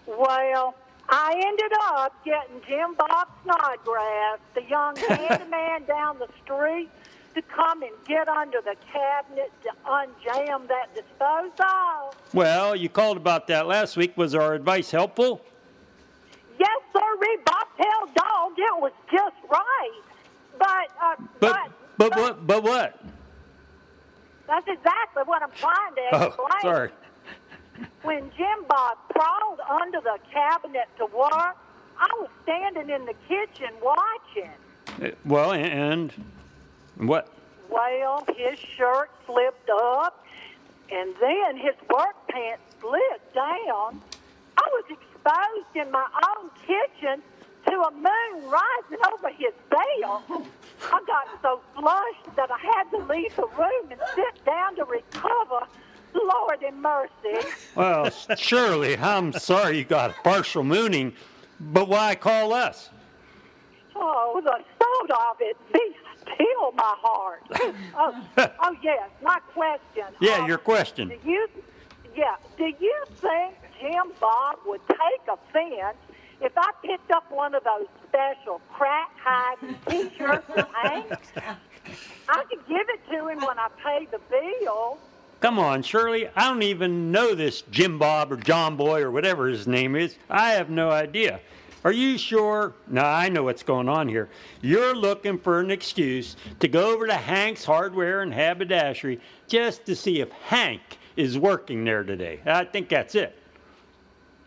Well, I ended up getting Jim Bob Snodgrass, the young handyman down the street, to come and get under the cabinet to unjam that disposal.
Well, you called about that last week. Was our advice helpful?
Yes, sir, Bobtail Dog. It was just right.
But what?
That's exactly what I'm trying to explain.
Oh, sorry.
When Jim Bob crawled under the cabinet to work, I was standing in the kitchen watching.
Well, and what?
Well, his shirt slipped up, and then his work pants slid down. I was exposed in my own kitchen to a moon rising over his belt. I got so flushed that I had to leave the room and sit down to recover. Lord in mercy.
Well, Shirley, I'm sorry you got a partial mooning, but why call us?
Oh, the thought of it beats still my heart. Oh, yes, my question.
Yeah, your question.
Do you think Jim Bob would take offense if I picked up one of those special crack-hiding T-shirts and hanks? I could give it to him when I pay the bill.
Come on, Shirley. I don't even know this Jim Bob or John Boy or whatever his name is. I have no idea. Are you sure? No, I know what's going on here. You're looking for an excuse to go over to Hank's Hardware and Haberdashery just to see if Hank is working there today. I think that's it.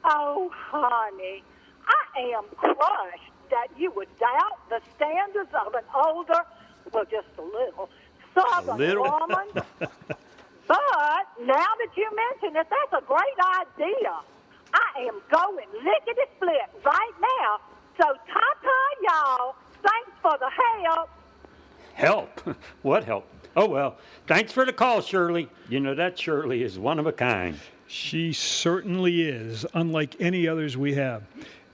Oh, honey, I am crushed that you would doubt the standards of an older, well, just a little, Southern woman. But now that you mention it, that's a great idea. I am going lickety-split right now. So ta-ta, y'all. Thanks for the help.
Help? What help? Oh, well, thanks for the call, Shirley. You know, that Shirley is one of a kind.
She certainly is, unlike any others we have.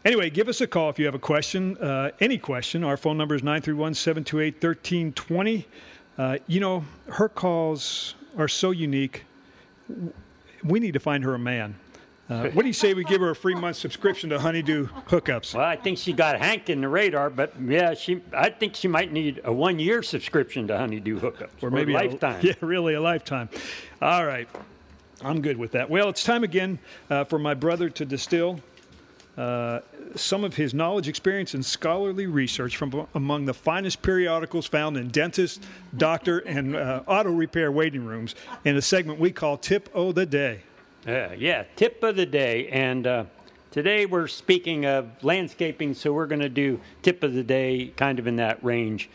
Anyway, give us a call if you have a question, any question. Our phone number is 931-728-1320. You know, her calls are so unique. We need to find her a man. What do you say we give her a free month subscription to Honeydew Hookups?
Well, I think she got Hank in the radar, but yeah, I think she might need a 1-year subscription to Honeydew Hookups. Or maybe a lifetime.
Yeah, really, a lifetime. All right. I'm good with that. Well, it's time again for my brother to distill some of his knowledge, experience, and scholarly research from among the finest periodicals found in dentist, doctor, and auto repair waiting rooms in a segment we call Tip o' the Day.
Yeah, Tip of the Day. And today we're speaking of landscaping, so we're going to do Tip of the Day kind of in that range.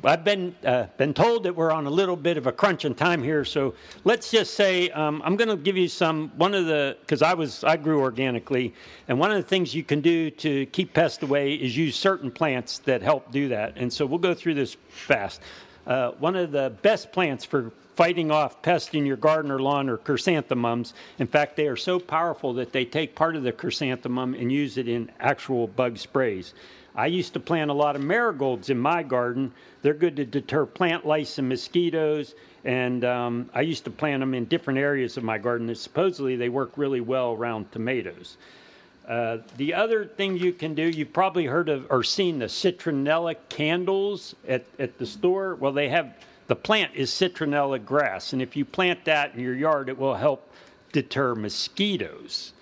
I've been told that we're on a little bit of a crunch in time here, so let's just say I'm going to give you because I grew organically, and one of the things you can do to keep pests away is use certain plants that help do that, and so we'll go through this fast. One of the best plants for fighting off pests in your garden or lawn are chrysanthemums. In fact, they are so powerful that they take part of the chrysanthemum and use it in actual bug sprays. I used to plant a lot of marigolds in my garden. They're good to deter plant lice and mosquitoes, and I used to plant them in different areas of my garden. And supposedly, they work really well around tomatoes. The other thing you can do, you've probably heard of or seen the citronella candles at the store. Well, the plant is citronella grass, and if you plant that in your yard, it will help deter mosquitoes.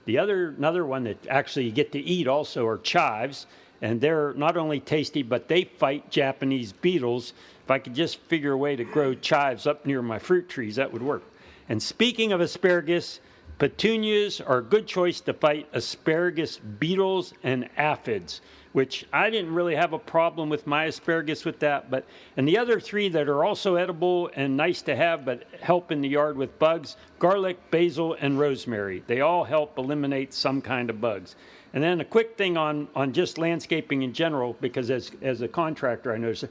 Another one that actually you get to eat also are chives. And they're not only tasty, but they fight Japanese beetles. If I could just figure a way to grow chives up near my fruit trees, that would work. And speaking of asparagus, Petunias are a good choice to fight asparagus beetles and aphids, which I didn't really have a problem with my asparagus with that. And the other three that are also edible and nice to have but help in the yard with bugs, garlic, basil, and rosemary. They all help eliminate some kind of bugs. And then a quick thing on just landscaping in general, because as a contractor I noticed,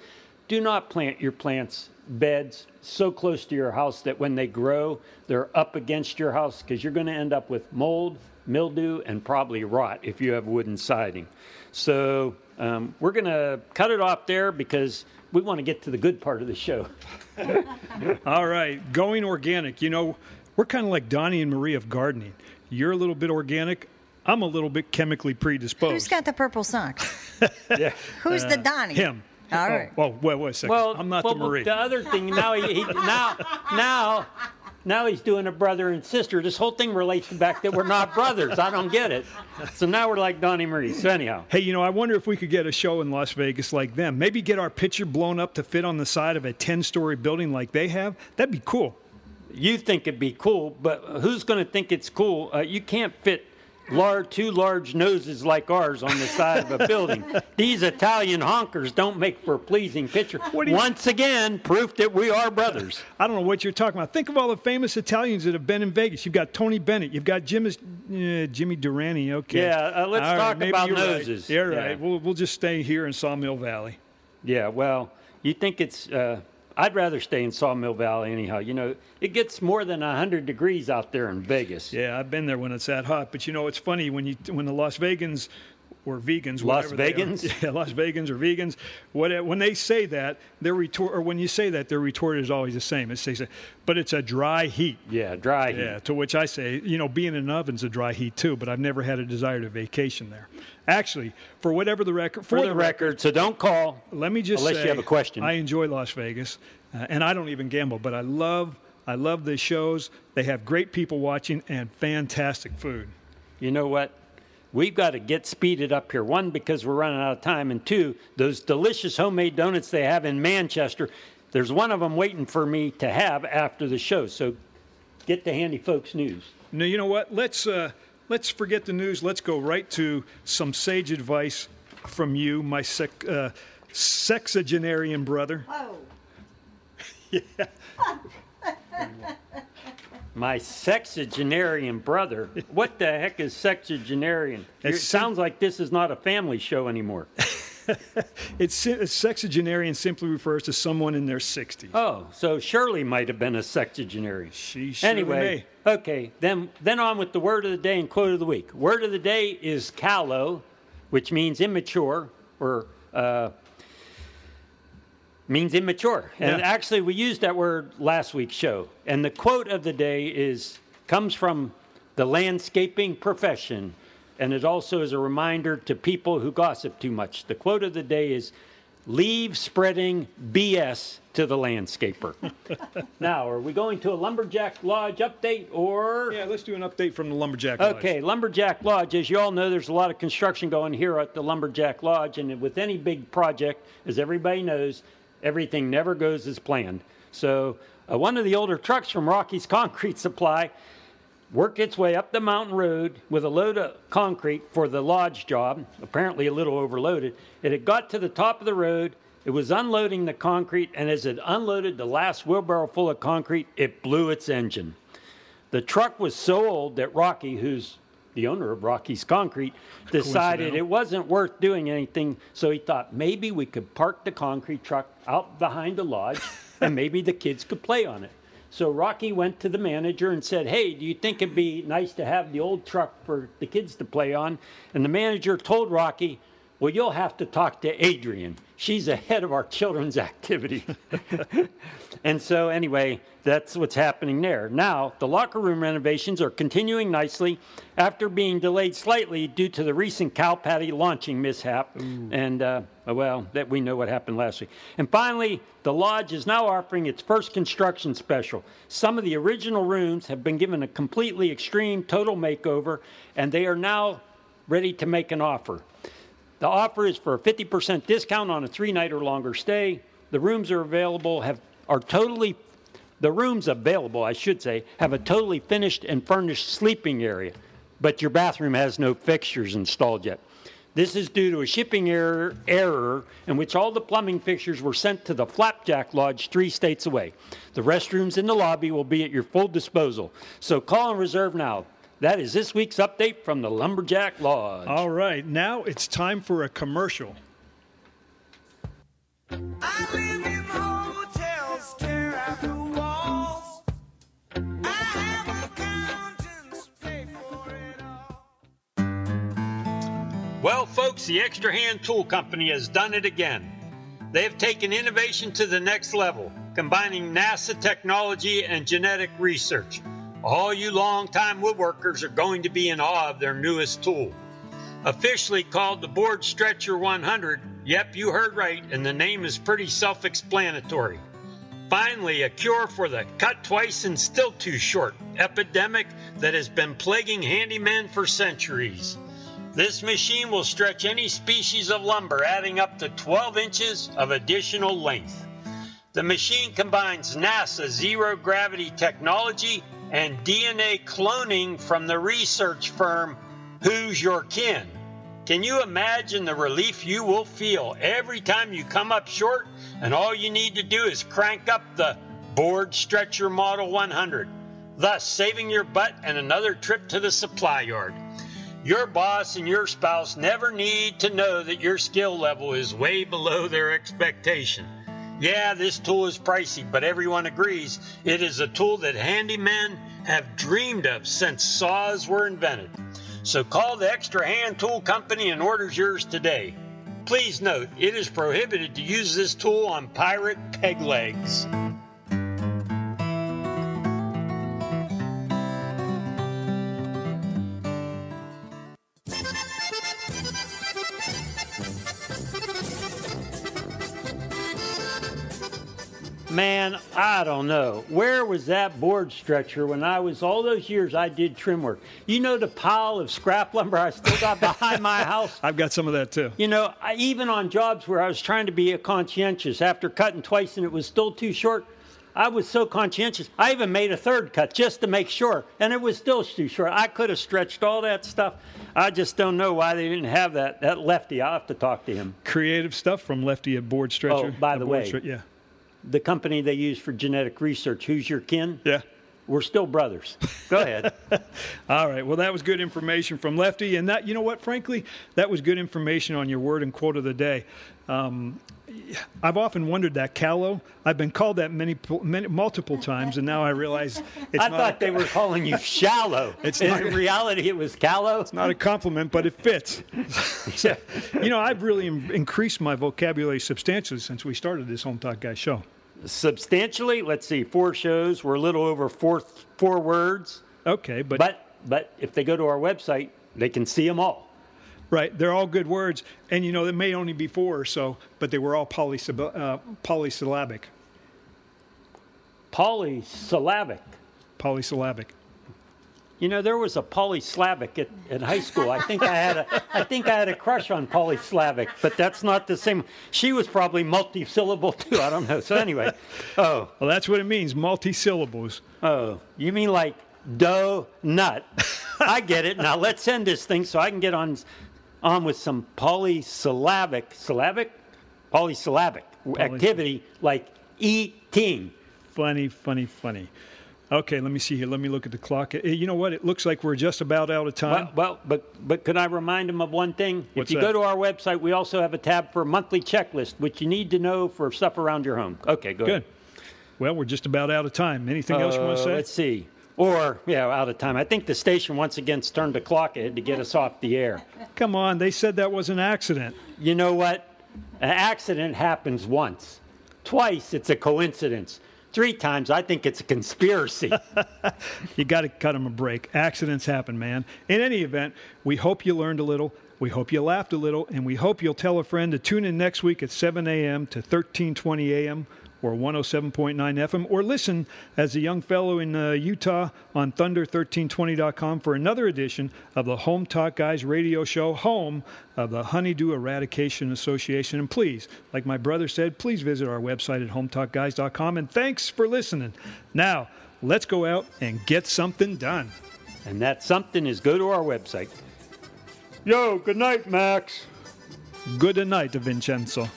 do not plant your plants beds so close to your house that when they grow, they're up against your house, because you're going to end up with mold, mildew, and probably rot if you have wooden siding. So we're going to cut it off there because we want to get to the good part of the show.
All right, going organic. You know, we're kind of like Donnie and Marie of gardening. You're a little bit organic. I'm a little bit chemically predisposed.
Who's got the purple socks?
Yeah.
Who's the Donnie?
Him.
All right.
Oh, wait a second. I'm not the Marie.
The other thing, now he's doing a brother and sister. This whole thing relates back that we're not brothers. I don't get it. So now we're like Donnie Marie. So anyhow.
Hey, you know, I wonder if we could get a show in Las Vegas like them. Maybe get our picture blown up to fit on the side of a 10-story building like they have. That'd be cool.
You think it'd be cool, but who's going to think it's cool? You can't fit two large noses like ours on the side of a building. These Italian honkers don't make for a pleasing picture. Once again, proof that we are brothers.
I don't know what you're talking about. Think of all the famous Italians that have been in Vegas. You've got Tony Bennett. You've got Jimmy Durante. Okay.
Yeah, let's talk about noses.
Right. You're right. We'll just stay here in Sawmill Valley.
Yeah, well, you think it's... I'd rather stay in Sawmill Valley anyhow. You know, it gets more than 100 degrees out there in Vegas.
Yeah, I've been there when it's that hot. But, you know, it's funny when the Las Vegans or vegans,
Las Vegans?
Yeah, Las Vegans or vegans, when they say that, their retort, or when you say that, their retort is always the same. It says, but it's a dry heat.
Yeah, dry heat.
Yeah, to which I say, you know, being in an oven's a dry heat too, but I've never had a desire to vacation there. Actually, for the record,
so don't call.
Let me just
unless
say,
you have a question.
I enjoy Las Vegas, and I don't even gamble, but I love the shows. They have great people watching and fantastic food.
You know what? We've got to get speeded up here. One, because we're running out of time, and two, those delicious homemade donuts they have in Manchester. There's one of them waiting for me to have after the show. So get the handy folks news.
Now, you know what? Let's forget the news. Let's go right to some sage advice from you, my sexagenarian brother.
Whoa.
Yeah.
My sexagenarian brother? What the heck is sexagenarian? It sounds like this is not a family show anymore.
Sexagenarian simply refers to someone in their 60s.
Oh, so Shirley might have been a sexagenarian.
She surely may.
Okay, then on with the word of the day and quote of the week. Word of the day is callow, which means immature, or means immature. And actually, we used that word last week's show. And the quote of the day comes from the landscaping profession, and it also is a reminder to people who gossip too much. The quote of the day is, "Leave spreading BS to the landscaper." Now, are we going to a Lumberjack Lodge update, or?
Yeah, let's do an update from the Lumberjack Lodge.
Okay, Lumberjack Lodge. As you all know, there's a lot of construction going here at the Lumberjack Lodge, and with any big project, as everybody knows, everything never goes as planned. So one of the older trucks from Rocky's Concrete Supply worked its way up the mountain road with a load of concrete for the lodge job, apparently a little overloaded. It had got to the top of the road. It was unloading the concrete, and as it unloaded the last wheelbarrow full of concrete, it blew its engine. The truck was so old that Rocky, who's the owner of Rocky's Concrete, decided it wasn't worth doing anything, so he thought maybe we could park the concrete truck out behind the lodge, and maybe the kids could play on it. So Rocky went to the manager and said, "Hey, do you think it'd be nice to have the old truck for the kids to play on?" And the manager told Rocky, "Well, you'll have to talk to Adrian. She's the head of our children's activity." And so anyway, that's what's happening there. Now, the locker room renovations are continuing nicely after being delayed slightly due to the recent cow patty launching mishap. Ooh. And, that we know what happened last week. And finally, the lodge is now offering its first construction special. Some of the original rooms have been given a completely extreme total makeover, and they are now ready to make an offer. The offer is for a 50% discount on a 3-night or longer stay. The rooms are available, are totally The rooms available, I should say, have a totally finished and furnished sleeping area, but your bathroom has no fixtures installed yet. This is due to a shipping error in which all the plumbing fixtures were sent to the Flapjack Lodge 3 states away. The restrooms in the lobby will be at your full disposal. So call and reserve now. That is this week's update from the Lumberjack Lodge.
All right, now it's time for a commercial.
I live in hotels, tear out the walls. I have accountants pay for it all.
Well, folks, the Extra Hand Tool Company has done it again. They have taken innovation to the next level, combining NASA technology and genetic research. All you longtime woodworkers are going to be in awe of their newest tool. Officially called the Board Stretcher 100, yep, you heard right, and the name is pretty self-explanatory. Finally, a cure for the cut twice and still too short epidemic that has been plaguing handymen for centuries. This machine will stretch any species of lumber, adding up to 12 inches of additional length. The machine combines NASA zero-gravity technology and DNA cloning from the research firm Who's Your Kin. Can you imagine the relief you will feel every time you come up short and all you need to do is crank up the Board Stretcher Model 100, thus saving your butt and another trip to the supply yard? Your boss and your spouse never need to know that your skill level is way below their expectation. Yeah, this tool is pricey, but everyone agrees it is a tool that handymen have dreamed of since saws were invented. So call the Extra Hand Tool Company and order yours today. Please note, it is prohibited to use this tool on pirate peg legs. Man, I don't know. Where was that board stretcher when all those years I did trim work? You know the pile of scrap lumber I still got behind my house?
I've got some of that too.
You know, even on jobs where I was trying to be a conscientious, after cutting twice and it was still too short, I was so conscientious. I even made a third cut just to make sure, and it was still too short. I could have stretched all that stuff. I just don't know why they didn't have that Lefty. I'll have to talk to him.
Creative stuff from Lefty at Board Stretcher.
Oh, by the way.
Yeah.
The company they use for genetic research, Who's Your Kin?
Yeah.
We're still brothers. Go ahead.
All right. Well, that was good information from Lefty. And that, you know what, frankly, that was good information on your word and quote of the day. I've often wondered that, callow. I've been called that multiple times, and now I realize it's
I thought they were calling you shallow. In reality, it was callow.
It's not a compliment, but it fits. So, you know, I've really increased my vocabulary substantially since we started this Home Talk Guy show.
Substantially? Let's see, 4 shows. We're a little over four words.
Okay, but
if they go to our website, they can see them all.
Right, they're all good words, and you know there may only be 4 or so, but they were all polysyllabic. Polysyllabic.
You know, there was a polysyllabic at high school. I think I had a crush on polysyllabic, but that's not the same. She was probably multi-syllable too. I don't know. So anyway,
well, that's what it means, multi-syllables.
Oh, you mean like dough nut? I get it. Now let's end this thing so I can get on with some polysyllabic activity like eating.
Funny. Okay, let me see here. Let me look at the clock. You know what? It looks like we're just about out of time.
Well, but could I remind them of one thing?
What's
if you
that?
go to our website, we also have a tab for a monthly checklist, which you need to know for stuff around your home. Okay, go ahead.
Good. Well, we're just about out of time. Anything else you want to say?
Let's see. Out of time. I think the station once again turned the clock ahead to get us off the air.
Come on, they said that was an accident.
You know what? An accident happens once. Twice, it's a coincidence. 3 times, I think it's a conspiracy.
You got to cut them a break. Accidents happen, man. In any event, we hope you learned a little. We hope you laughed a little. And we hope you'll tell a friend to tune in next week at 7 a.m. to 13:20 a.m. or 107.9 FM, or listen as a young fellow in Utah on Thunder1320.com for another edition of the Home Talk Guys radio show, home of the Honeydew Eradication Association. And please, like my brother said, please visit our website at hometalkguys.com. And thanks for listening. Now, let's go out and get something done.
And that something is go to our website.
Yo, good night, Max.
Good night, Vincenzo.